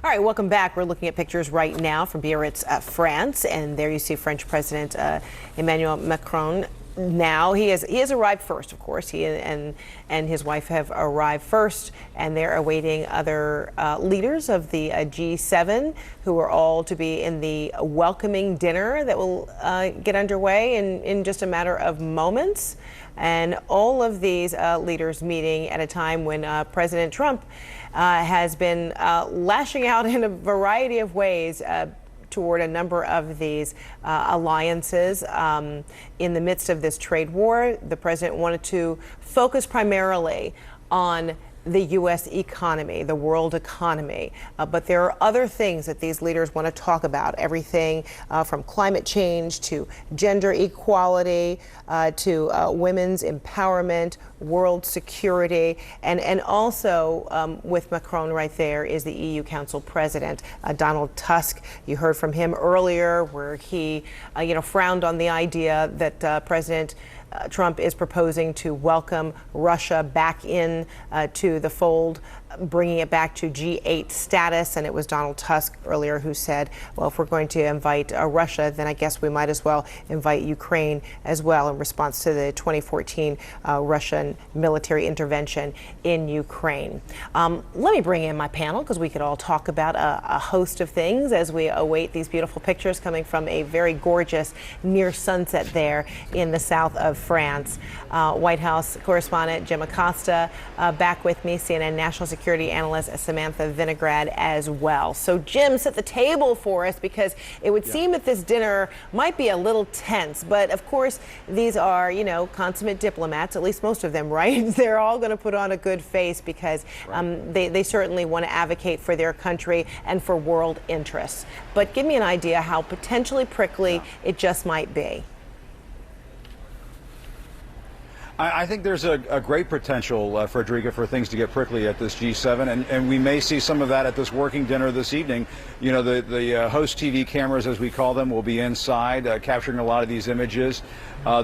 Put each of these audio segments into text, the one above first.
All right, welcome back. We're looking at pictures right now from Biarritz, France, and there you see French President Emmanuel Macron. Now he has arrived first, of course. He and his wife have arrived first, and they're awaiting other leaders of the G7, who are all to be in the welcoming dinner that will get underway in just a matter of moments. And all of these leaders meeting at a time when President Trump has been lashing out in a variety of ways toward a number of these alliances. In the midst of this trade war, the president wanted to focus primarily on the U.S. economy, the world economy. But there are other things that these leaders want to talk about, everything from climate change to gender equality to women's empowerment, world security, and also with Macron right there is the EU Council President, Donald Tusk. You heard from him earlier where he frowned on the idea that President Trump is proposing to welcome Russia back in to the fold, bringing it back to G8 status. And it was Donald Tusk earlier who said, well, if we're going to invite Russia, then I guess we might as well invite Ukraine as well, in response to the 2014 Russian military intervention in Ukraine. Let me bring in my panel because we could all talk about a host of things as we await these beautiful pictures coming from a very gorgeous near sunset there in the south of France. White House correspondent Jim Acosta back with me, CNN national security analyst Samantha Vinograd as well. So Jim, set the table for us, because it would seem that this dinner might be a little tense, but of course these are, consummate diplomats, at least most of them, right? They're all going to put on a good face because they certainly want to advocate for their country and for world interests. But give me an idea how potentially prickly it just might be. I think there's a great potential, Frederica, for things to get prickly at this G7, and we may see some of that at this working dinner this evening. The host TV cameras, as we call them, will be inside, capturing a lot of these images.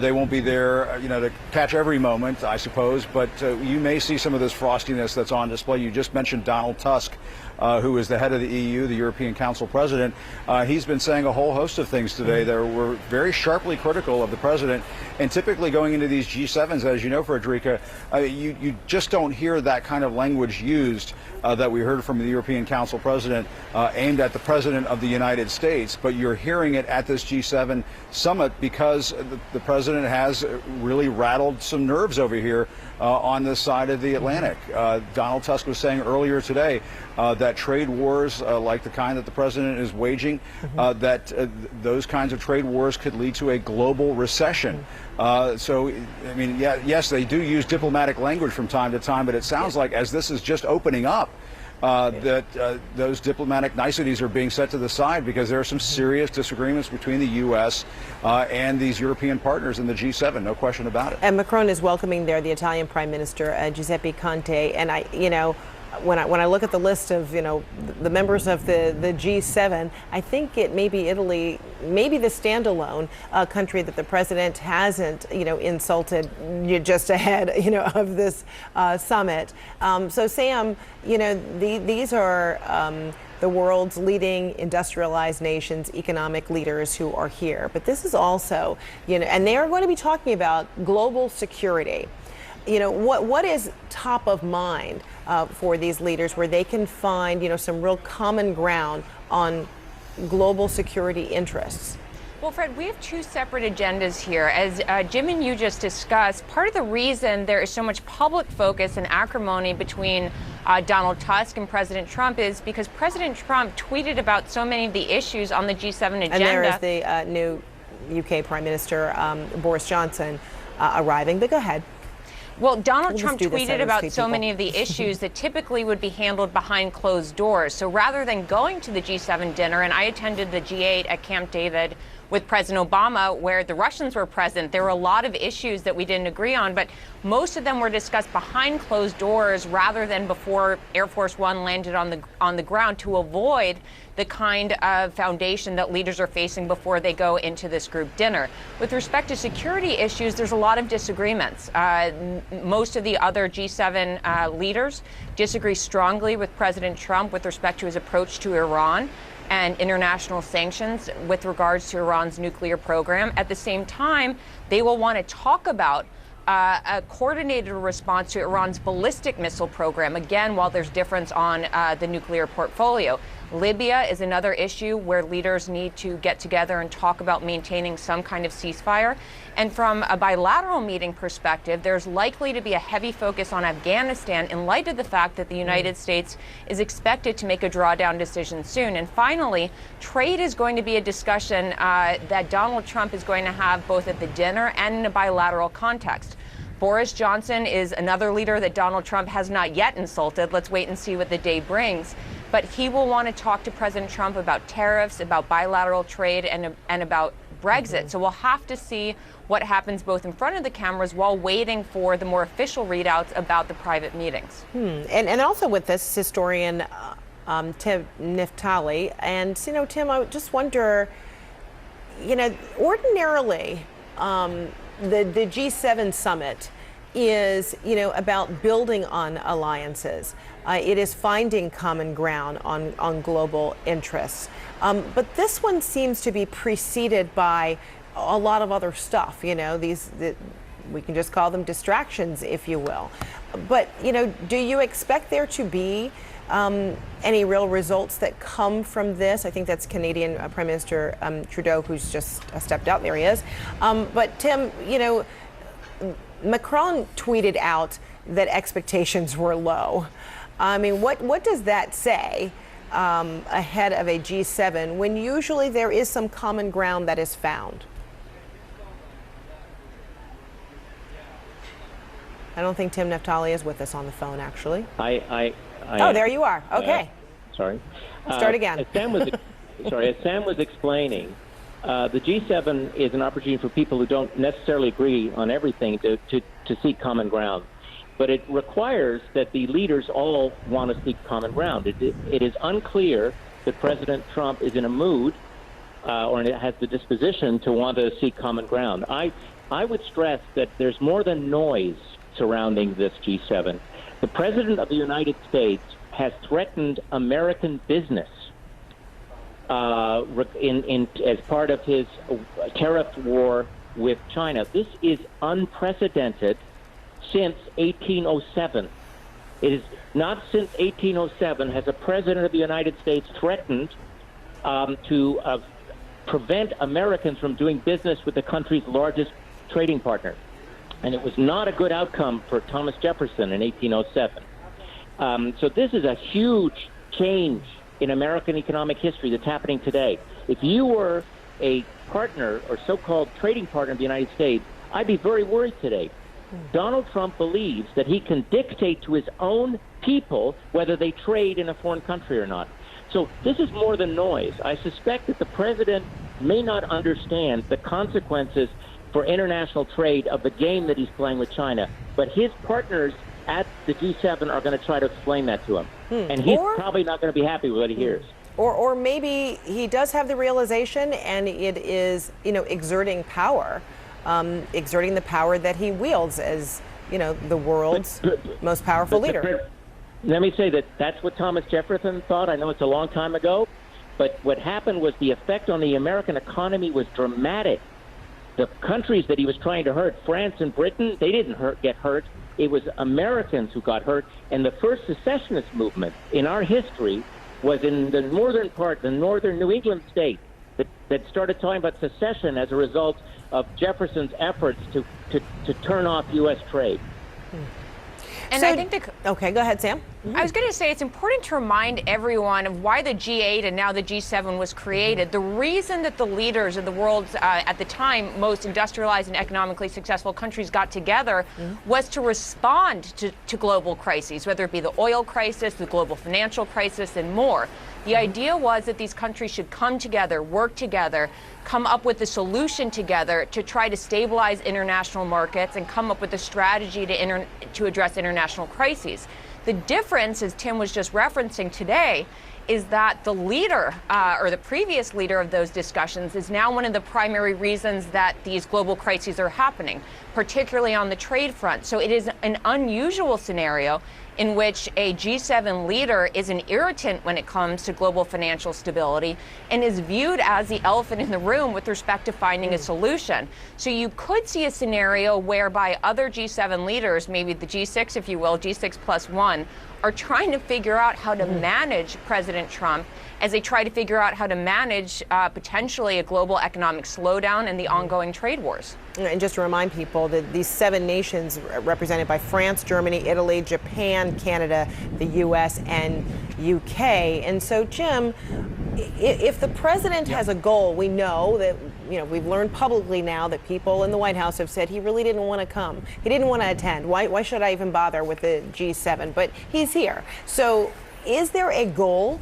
They won't be there, to catch every moment, I suppose, but you may see some of this frostiness that's on display. You just mentioned Donald Tusk, who is the head of the EU, the European Council President. He's been saying a whole host of things today that were very sharply critical of the president. And typically going into these G7s, as you know, Frederica, you just don't hear that kind of language used that we heard from the European Council President aimed at the President of the United States. But you're hearing it at this G7 summit because the president has really rattled some nerves over here on this side of the Atlantic. Donald Tusk was saying earlier today that trade wars like the kind that the president is waging, that those kinds of trade wars could lead to a global recession. So, I mean, yes, they do use diplomatic language from time to time, but it sounds like as this is just opening up, that those diplomatic niceties are being set to the side because there are some serious disagreements between the U.S. And these European partners in the G7, no question about it. And Macron is welcoming there the Italian Prime Minister, Giuseppe Conte, and when I look at the list of the members of the G7, I think it may be Italy, maybe the standalone country that the president hasn't insulted just ahead of this summit. So Sam, these are the world's leading industrialized nations, economic leaders who are here. But this is also and they are going to be talking about global security. What is top of mind for these leaders where they can find, some real common ground on global security interests? Well, Fred, we have two separate agendas here. As Jim and you just discussed, part of the reason there is so much public focus and acrimony between Donald Tusk and President Trump is because President Trump tweeted about so many of the issues on the G7 agenda. And there is the new UK Prime Minister, Boris Johnson, arriving. But go ahead. Well, Donald Trump tweeted about so many of the issues that typically would be handled behind closed doors. So rather than going to the G7 dinner, and I attended the G8 at Camp David with President Obama, where the Russians were present. There were a lot of issues that we didn't agree on, but most of them were discussed behind closed doors rather than before Air Force One landed on the ground, to avoid the kind of foundation that leaders are facing before they go into this group dinner. With respect to security issues, there's a lot of disagreements. Most of the other G7 leaders disagree strongly with President Trump with respect to his approach to Iran and international sanctions with regards to Iran's nuclear program. At the same time, they will want to talk about a coordinated response to Iran's ballistic missile program, again, while there's difference on the nuclear portfolio. Libya is another issue where leaders need to get together and talk about maintaining some kind of ceasefire. And from a bilateral meeting perspective, there's likely to be a heavy focus on Afghanistan in light of the fact that the United States is expected to make a drawdown decision soon. And finally, trade is going to be a discussion that Donald Trump is going to have both at the dinner and in a bilateral context. Boris Johnson is another leader that Donald Trump has not yet insulted. Let's wait and see what the day brings. But he will want to talk to President Trump about tariffs, about bilateral trade, and about Brexit. So we'll have to see what happens both in front of the cameras while waiting for the more official readouts about the private meetings. And also with this historian, Tim Niftali. And, Tim, I just wonder, ordinarily, the G7 summit is, about building on alliances. It is finding common ground on global interests. But this one seems to be preceded by a lot of other stuff, we can just call them distractions, if you will. But, do you expect there to be any real results that come from this? I think that's Canadian Prime Minister Trudeau, who's just stepped out. There he is. But Tim, Macron tweeted out that expectations were low. I mean, what does that say ahead of a G7 when usually there is some common ground that is found? I don't think Tim Niftali is with us on the phone, actually. Oh, there you are. Okay. Sorry. Start again. As Sam was explaining, the G7 is an opportunity for people who don't necessarily agree on everything to seek common ground. But it requires that the leaders all want to seek common ground. It is unclear that President Trump is in a mood or has the disposition to want to seek common ground. I would stress that there's more than noise surrounding this G7. The President of the United States has threatened American business as part of his tariff war with China. This is unprecedented since 1807. It is not since 1807 has a President of the United States threatened to prevent Americans from doing business with the country's largest trading partner. And it was not a good outcome for Thomas Jefferson in 1807. So this is a huge change in American economic history that's happening today. If you were a partner or so-called trading partner of the United States, I'd be very worried today. Donald Trump believes that he can dictate to his own people whether they trade in a foreign country or not. So this is more than noise. I suspect that the president may not understand the consequences for international trade of the game that he's playing with China. But his partners at the G7 are going to try to explain that to him. And he's probably not going to be happy with what he hears. Or maybe he does have the realization and it is, exerting power, exerting the power that he wields as, the world's most powerful leader. Let me say that that's what Thomas Jefferson thought. I know it's a long time ago. But what happened was the effect on the American economy was dramatic. The countries that he was trying to hurt, France and Britain, they didn't get hurt. It was Americans who got hurt. And the first secessionist movement in our history was in the northern part, the northern New England state, that started talking about secession as a result of Jefferson's efforts to turn off U.S. trade. And So, I think okay, go ahead, Sam. I was going to say it's important to remind everyone of why the G8 and now the G7 was created. The reason that the leaders of the world's, at the time, most industrialized and economically successful countries got together was to respond to global crises, whether it be the oil crisis, the global financial crisis, and more. The idea was that these countries should come together, work together, come up with a solution together to try to stabilize international markets and come up with a strategy to address international crises. The difference, as Tim was just referencing today, is that the leader, or the previous leader of those discussions, is now one of the primary reasons that these global crises are happening, particularly on the trade front. So it is an unusual scenario in which a G7 leader is an irritant when it comes to global financial stability and is viewed as the elephant in the room with respect to finding a solution. So you could see a scenario whereby other G7 leaders, maybe the G6, if you will, G6 plus one, are trying to figure out how to manage President Trump as they try to figure out how to manage potentially a global economic slowdown and the ongoing trade wars. And just to remind people that these 7 nations represented by France, Germany, Italy, Japan, Canada, the U.S., and U.K. And so, Jim, if the president has a goal, we know that, we've learned publicly now that people in the White House have said he really didn't want to come. He didn't want to attend. Why should I even bother with the G7? But he's here. So is there a goal?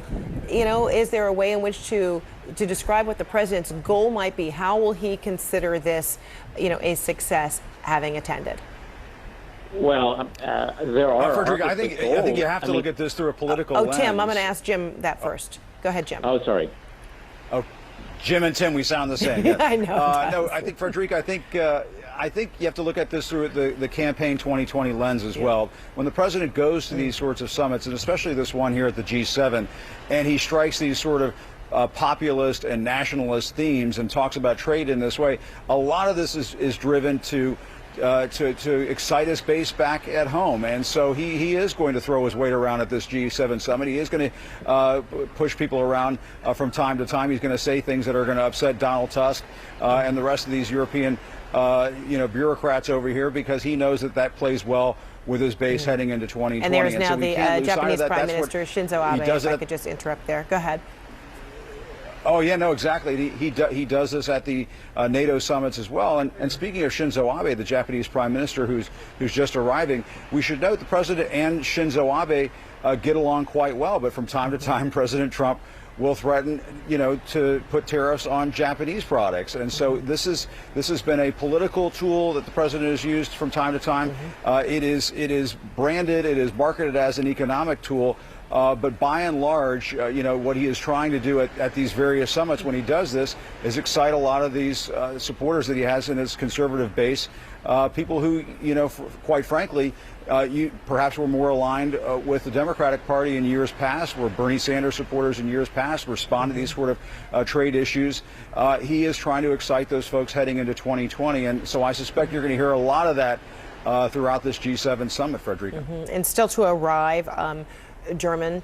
Is there a way in which to describe what the president's goal might be? How will he consider this, a success having attended? Well, there are. Frederica, I think you have to look at this through a political lens. Tim, I'm going to ask Jim that first. Go ahead, Jim. Oh, sorry. Oh, Jim and Tim, we sound the same. Yeah. I know. No, I think, Frederica, I think you have to look at this through the campaign 2020 lens as well. When the president goes to these sorts of summits, and especially this one here at the G7, and he strikes these sort of populist and nationalist themes and talks about trade in this way, a lot of this is driven to excite his base back at home. And so he is going to throw his weight around at this G7 summit. He is going to push people around from time to time. He's going to say things that are going to upset Donald Tusk and the rest of these European bureaucrats over here, because he knows that plays well with his base heading into 2020. And there's now so the Japanese Prime Minister Shinzo Abe, if I could just interrupt there. Go ahead. Oh, yeah, no, exactly. He does this at the NATO summits as well. And speaking of Shinzo Abe, the Japanese prime minister who's just arriving, we should note the president and Shinzo Abe get along quite well. But from time to time, President Trump will threaten, to put tariffs on Japanese products. And so this has been a political tool that the president has used from time to time. It is branded, it is marketed as an economic tool. But by and large, what he is trying to do at these various summits when he does this is excite a lot of these supporters that he has in his conservative base, people who, quite frankly, perhaps were more aligned with the Democratic Party in years past, were Bernie Sanders supporters in years past, respond to these sort of trade issues. He is trying to excite those folks heading into 2020. And so I suspect you're going to hear a lot of that throughout this G7 summit, Frederica. And still to arrive, Germany's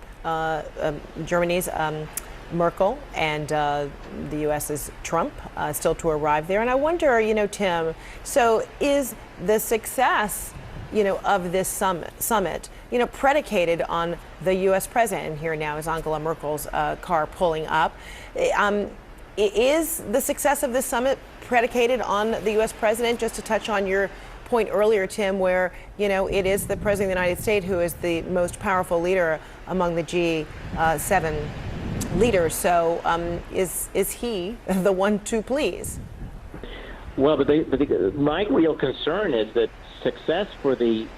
Merkel and the U.S.'s Trump still to arrive there. And I wonder, Tim, so is the success, of this summit, predicated on the U.S. president? And here now is Angela Merkel's car pulling up. Is the success of this summit predicated on the U.S. president? Just to touch on your point earlier, Tim, where it is the president of the United States who is the most powerful leader among the G7 leaders. So is he the one to please? Well, but my real concern is that success for the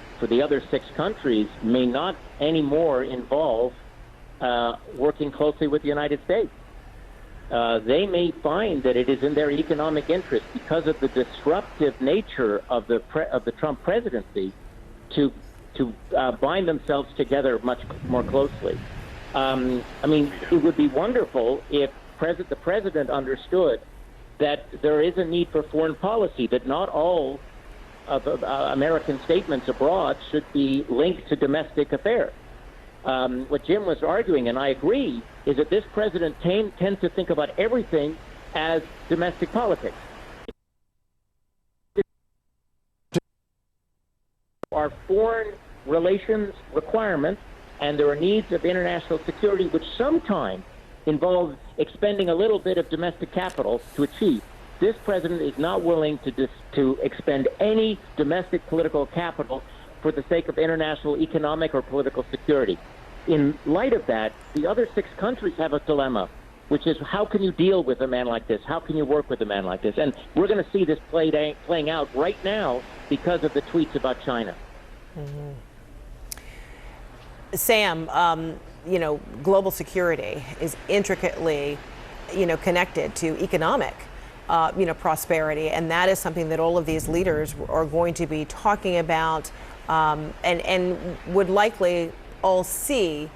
other 6 countries may not anymore involve working closely with the United States. They may find that it is in their economic interest, because of the disruptive nature of the Trump presidency, to bind themselves together much more closely. It would be wonderful if the president understood that there is a need for foreign policy, that not all of American statements abroad should be linked to domestic affairs. What Jim was arguing, and I agree, is that this president tends to think about everything as domestic politics. Our foreign relations requirements and there are needs of international security which sometimes involve expending a little bit of domestic capital to achieve. This president is not willing to expend any domestic political capital for the sake of international economic or political security. In light of that, the other 6 countries have a dilemma, which is how can you deal with a man like this? How can you work with a man like this? And we're going to see this playing out right now because of the tweets about China. Mm-hmm. Sam, global security is intricately, connected to economic, prosperity, and that is something that all of these leaders are going to be talking about, and would likely all see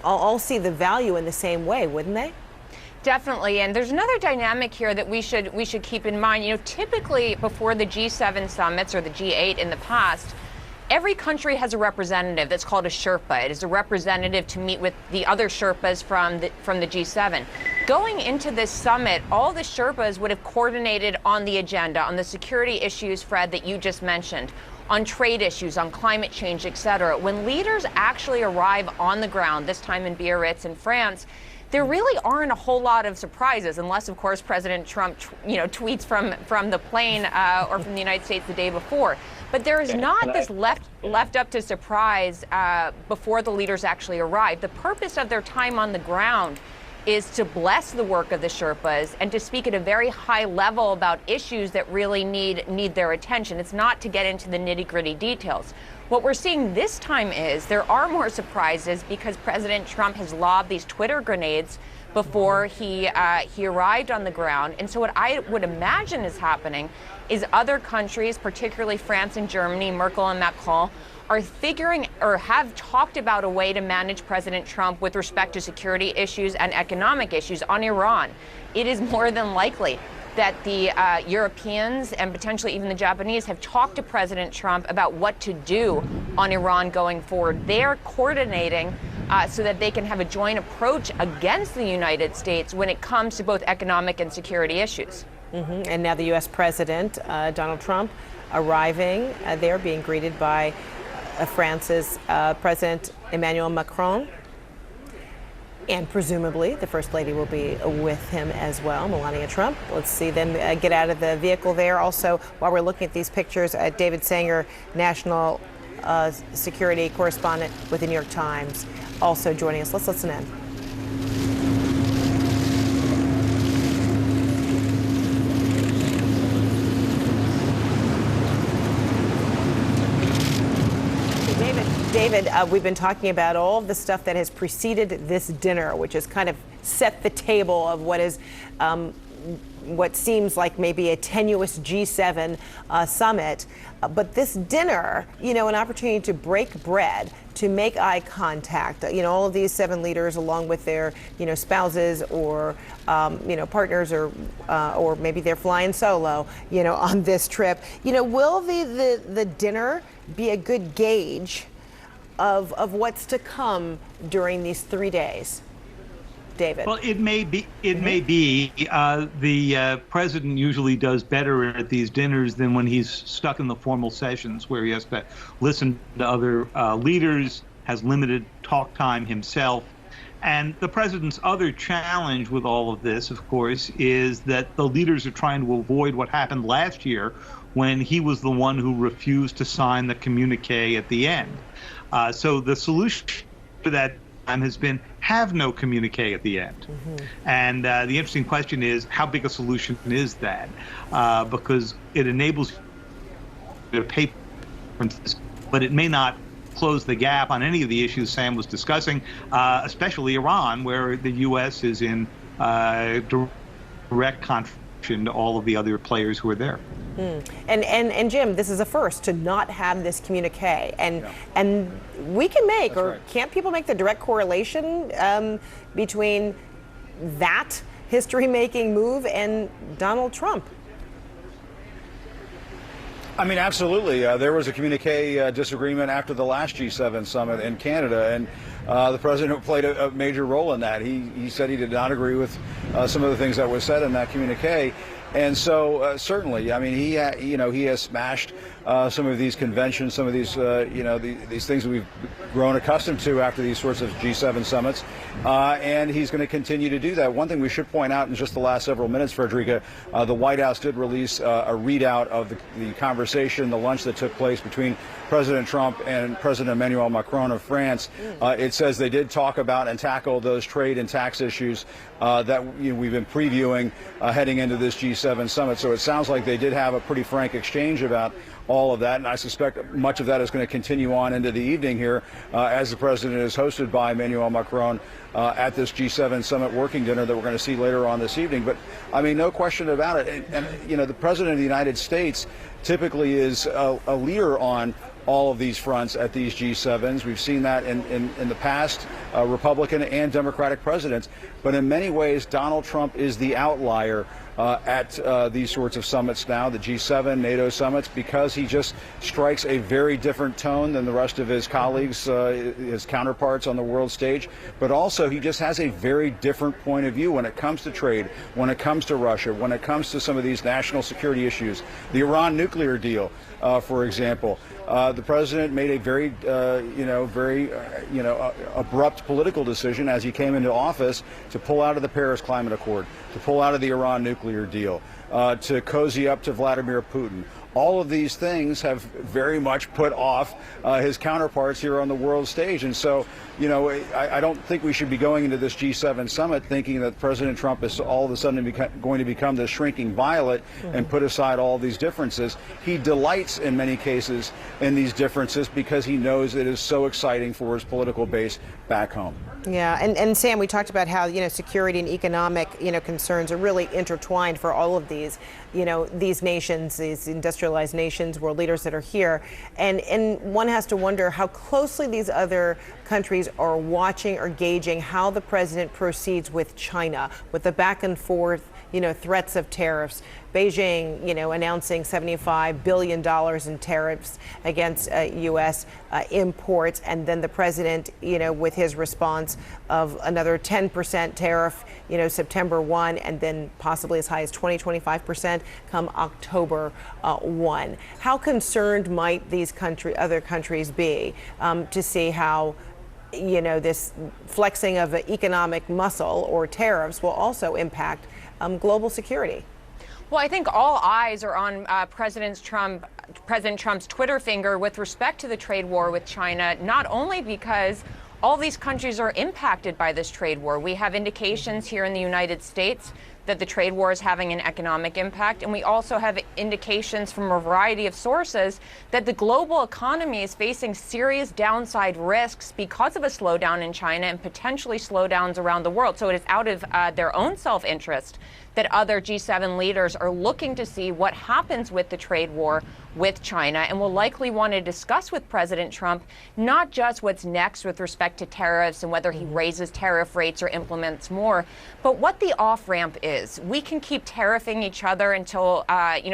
the value in the same way, wouldn't they? Definitely, and there's another dynamic here that we should keep in mind. Typically before the G7 summits or the G8 in the past, every country has a representative that's called a Sherpa. It is a representative to meet with the other Sherpas from the G7. Going into this summit, all the Sherpas would have coordinated on the agenda, on the security issues, Fred, that you just mentioned, on trade issues, on climate change, et cetera. When leaders actually arrive on the ground, this time in Biarritz in France, there really aren't a whole lot of surprises, unless, of course, President Trump, tweets from the plane or from the United States the day before. But there is not this left up to surprise before the leaders actually arrive. The purpose of their time on the ground is to bless the work of the Sherpas and to speak at a very high level about issues that really need their attention. It's not to get into the nitty-gritty details. What we're seeing this time is there are more surprises because President Trump has lobbed these Twitter grenades before he arrived on the ground. And so what I would imagine is happening is other countries, particularly France and Germany, Merkel and Macron, are figuring or have talked about a way to manage President Trump with respect to security issues and economic issues on Iran. It is more than likely that the Europeans and potentially even the Japanese have talked to President Trump about what to do on Iran going forward. They're coordinating so that they can have a joint approach against the United States when it comes to both economic and security issues. Mm-hmm. And now the U.S. President, Donald Trump, arriving there, being greeted by France's President Emmanuel Macron. And presumably the First Lady will be with him as well, Melania Trump. Let's see them get out of the vehicle there. Also, while we're looking at these pictures, David Sanger, national security correspondent with the New York Times, also joining us. Let's listen in. David, we've been talking about all of the stuff that has preceded this dinner, which has kind of set the table of what is what seems like maybe a tenuous G7 summit. But this dinner, an opportunity to break bread, to make eye contact. All of these 7 leaders, along with their, spouses or, partners, or maybe they're flying solo, on this trip. Will the dinner be a good gauge of what's to come during these 3 days? David. Well, it may be. The president usually does better at these dinners than when he's stuck in the formal sessions where he has to listen to other leaders, has limited talk time himself. And the president's other challenge with all of this, of course, is that the leaders are trying to avoid what happened last year when he was the one who refused to sign the communique at the end. So the solution to that has been have no communique at the end. Mm-hmm. And the interesting question is, how big a solution is that? Because it enables you to pay, but it may not close the gap on any of the issues Sam was discussing, especially Iran, where the U.S. is in direct confrontation to all of the other players who are there. And Jim, this is a first to not have this communique, and we can make, That's right. Can't people make the direct correlation between that history-making move and Donald Trump? I mean, absolutely. There was a communique disagreement after the last G7 summit in Canada, and the president played a major role in that. He said he did not agree with some of the things that were said in that communique. And so certainly, I mean, he has smashed some of these conventions, some of these these things that we've grown accustomed to after these sorts of G7 summits, and he's going to continue to do that. One thing we should point out in just the last several minutes, Frederica, the White House did release a readout of the conversation, the lunch that took place between President Trump and President Emmanuel Macron of France. It says they did talk about and tackle those trade and tax issues that we've been previewing heading into this G7 summit. So it sounds like they did have a pretty frank exchange about all of that, and I suspect much of that is going to continue on into the evening here as the president is hosted by Emmanuel Macron at this G7 summit working dinner that we're going to see later on this evening. But I mean, no question about it. And the president of the United States typically is a leader on all of these fronts at these G7s. We've seen that in the past, Republican and Democratic presidents. But in many ways, Donald Trump is the outlier at these sorts of summits now, the G7, NATO summits, because he just strikes a very different tone than the rest of his colleagues, his counterparts on the world stage. But also, he just has a very different point of view when it comes to trade, when it comes to Russia, when it comes to some of these national security issues. The Iran nuclear deal, for example. The president made a very, abrupt political decision as he came into office to pull out of the Paris Climate Accord, to pull out of the Iran nuclear deal, to cozy up to Vladimir Putin. All of these things have very much put off his counterparts here on the world stage. And so, I don't think we should be going into this G7 summit thinking that President Trump is all of a sudden going to become the shrinking violet and put aside all these differences. He delights in many cases in these differences because he knows it is so exciting for his political base back home. Yeah, and Sam, we talked about how security and economic concerns are really intertwined for all of these these nations, these industrialized nations, world leaders that are here, and one has to wonder how closely these other countries are watching or gauging how the president proceeds with China, with the back and forth threats of tariffs. Beijing, announcing $75 billion in tariffs against U.S. Imports, and then the president, with his response of another 10% tariff, September 1, and then possibly as high as 25% come October 1. How concerned might these other countries be to see how this flexing of economic muscle or tariffs will also impact global security? Well, I think all eyes are on President Trump's Twitter finger with respect to the trade war with China, not only because all these countries are impacted by this trade war. We have indications here in the United States that the trade war is having an economic impact, and we also have indications from a variety of sources that the global economy is facing serious downside risks because of a slowdown in China and potentially slowdowns around the world. So it is out of their own self-interest that other G7 leaders are looking to see what happens with the trade war with China, and will likely want to discuss with President Trump not just what's next with respect to tariffs and whether he raises tariff rates or implements more, but what the off-ramp is. We can keep tariffing each other until,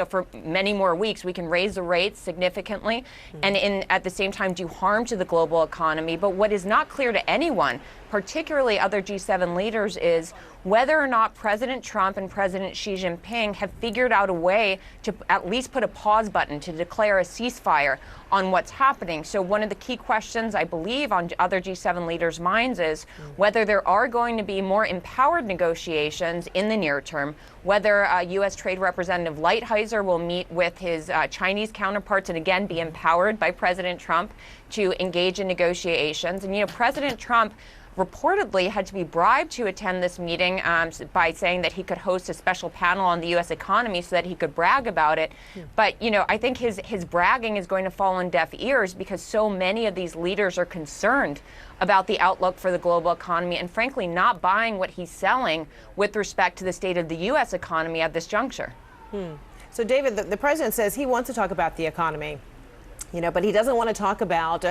for many more weeks. We can raise the rates significantly and at the same time do harm to the global economy. But what is not clear to anyone, particularly other G7 leaders, is whether or not President Trump and President Xi Jinping have figured out a way to at least put a pause button, to declare a ceasefire on what's happening. So one of the key questions, I believe, on other G7 leaders' minds is whether there are going to be more empowered negotiations in the near term, whether U.S. Trade Representative Lighthizer will meet with his Chinese counterparts and again be empowered by President Trump to engage in negotiations. And, President Trump reportedly had to be bribed to attend this meeting by saying that he could host a special panel on the U.S. economy so that he could brag about it. But, I think his bragging is going to fall on deaf ears because so many of these leaders are concerned about the outlook for the global economy and, frankly, not buying what he's selling with respect to the state of the U.S. economy at this juncture. So, David, the president says he wants to talk about the economy. But he doesn't want to talk about,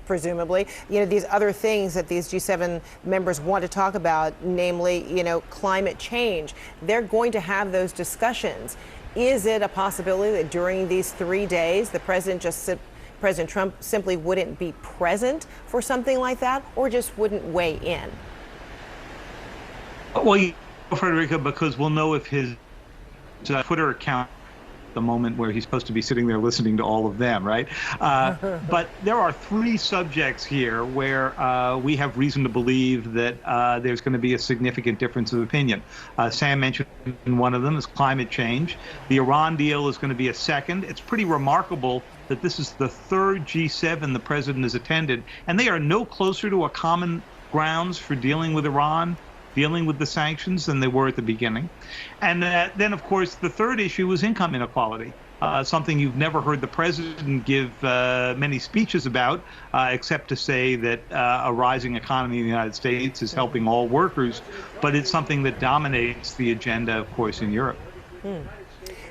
presumably, these other things that these G7 members want to talk about, namely, climate change. They're going to have those discussions. Is it a possibility that during these 3 days, President Trump simply wouldn't be present for something like that, or just wouldn't weigh in? Well, Frederica, because we'll know if his Twitter account the moment where he's supposed to be sitting there listening to all of them, right? But there are three subjects here where we have reason to believe that there's going to be a significant difference of opinion. Sam mentioned one of them is climate change. The Iran deal is going to be a second. It's pretty remarkable that this is the third G7 the president has attended, and they are no closer to a common grounds for dealing with Iran, dealing with the sanctions, than they were at the beginning. And then, of course, the third issue is income inequality, something you've never heard the president give many speeches about, except to say that a rising economy in the United States is helping all workers, but it's something that dominates the agenda, of course, in Europe.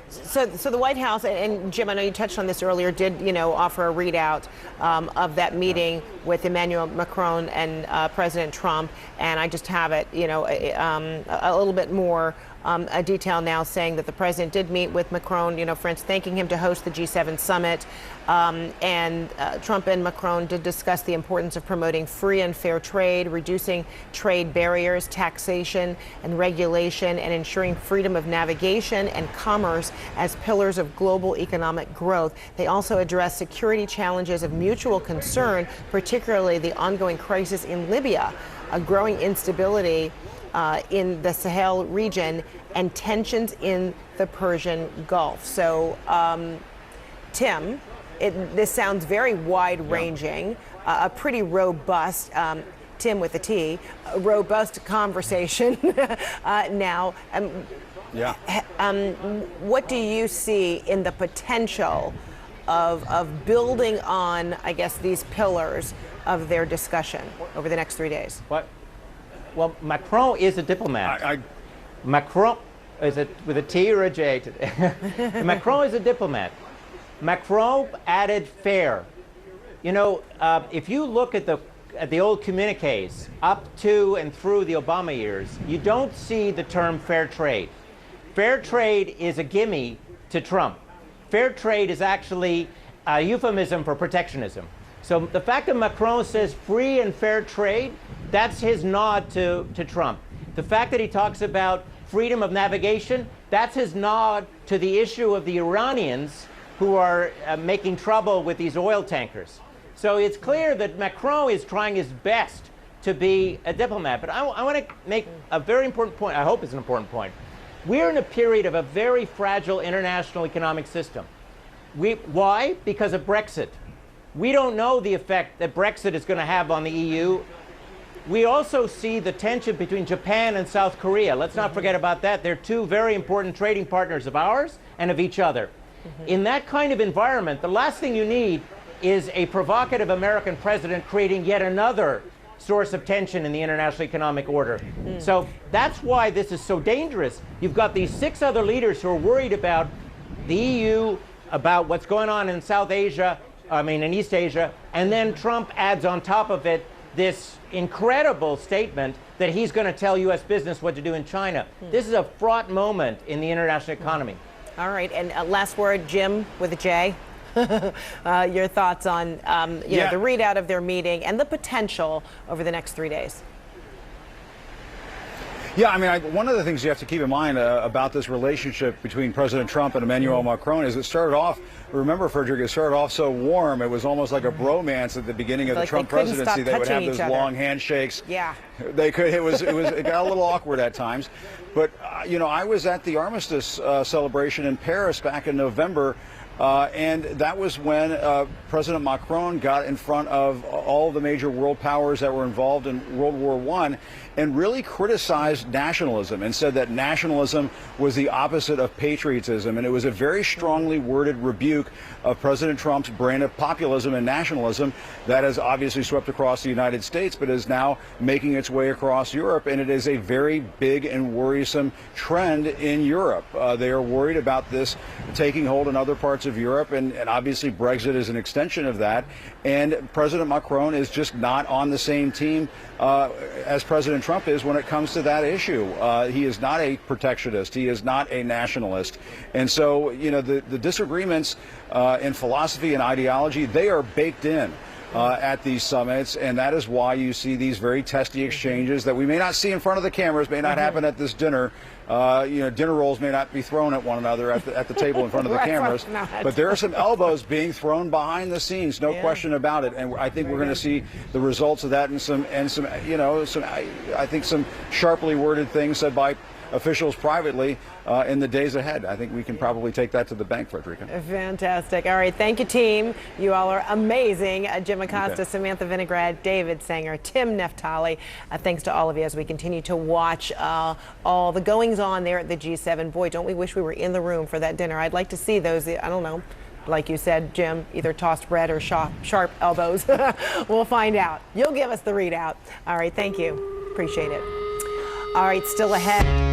So the White House, and Jim, I know you touched on this earlier, did, offer a readout of that meeting with Emmanuel Macron and President Trump, and I just have it, a little bit more a detail now saying that the president did meet with Macron, France thanking him to host the G7 summit, and Trump and Macron did discuss the importance of promoting free and fair trade, reducing trade barriers, taxation and regulation, and ensuring freedom of navigation and commerce as pillars of global economic growth. They also addressed security challenges of mutual concern, particularly the ongoing crisis in Libya, a growing instability in the Sahel region, and tensions in the Persian Gulf. So, Tim, this sounds very wide-ranging, a pretty robust, Tim with a T, a robust conversation now. What do you see in the potential of building on, I guess, these pillars of their discussion over the next 3 days? Well, Macron is a diplomat. Macron is it with a T or a J? Macron is a diplomat. Macron added fair. If you look at the old communiques up to and through the Obama years, you don't see the term fair trade. Fair trade is a gimme to Trump. Fair trade is actually a euphemism for protectionism. So the fact that Macron says free and fair trade, that's his nod to Trump. The fact that he talks about freedom of navigation, that's his nod to the issue of the Iranians who are making trouble with these oil tankers. So it's clear that Macron is trying his best to be a diplomat. But I want to make a very important point. I hope it's an important point. We're in a period of a very fragile international economic system. Why? Because of Brexit. We don't know the effect that Brexit is going to have on the EU. We also see the tension between Japan and South Korea. Let's not forget about that. They're two very important trading partners of ours and of each other. In that kind of environment, the last thing you need is a provocative American president creating yet another source of tension in the international economic order. So that's why this is so dangerous. You've got these 6 other leaders who are worried about the EU, about what's going on in South Asia, in East Asia, and then Trump adds on top of it this incredible statement that he's going to tell U.S. business what to do in China. This is a fraught moment in the international economy. All right, and last word, Jim with a J. Your thoughts on the readout of their meeting and the potential over the next 3 days. Yeah, one of the things you have to keep in mind about this relationship between President Trump and Emmanuel Macron is it started off, remember, Frederick, it started off so warm. It was almost like a bromance at the beginning of the Trump presidency. They would have those long handshakes. Yeah. They could. It got a little awkward at times. But, I was at the armistice celebration in Paris back in November. And that was when President Macron got in front of all the major world powers that were involved in World War I and really criticized nationalism and said that nationalism was the opposite of patriotism. And it was a very strongly worded rebuke of President Trump's brand of populism and nationalism that has obviously swept across the United States, but is now making its way across Europe. And it is a very big and worrisome trend in Europe. They are worried about this taking hold in other parts of Europe, and obviously Brexit is an extension of that. And President Macron is just not on the same team as President Trump is when it comes to that issue. He is not a protectionist. He is not a nationalist. And so, the disagreements in philosophy and ideology, they are baked in. at these summits, and that is why you see these very testy exchanges that we may not see in front of the cameras, may not happen at this dinner. Dinner rolls may not be thrown at one another at the table in front of the cameras, but there are some elbows being thrown behind the scenes, no question about it. And I think we're going to see the results of that, and some I think some sharply worded things said by officials privately in the days ahead. I think we can probably take that to the bank, Frederica. Fantastic. All right. Thank you, team. You all are amazing. Jim Acosta, Samantha Vinograd, David Sanger, Tim Neftali. Thanks to all of you as we continue to watch all the goings on there at the G7. Boy, don't we wish we were in the room for that dinner. I'd like to see those, I don't know, like you said, Jim, either tossed bread or sharp elbows. We'll find out. You'll give us the readout. All right. Thank you. Appreciate it. All right. Still ahead.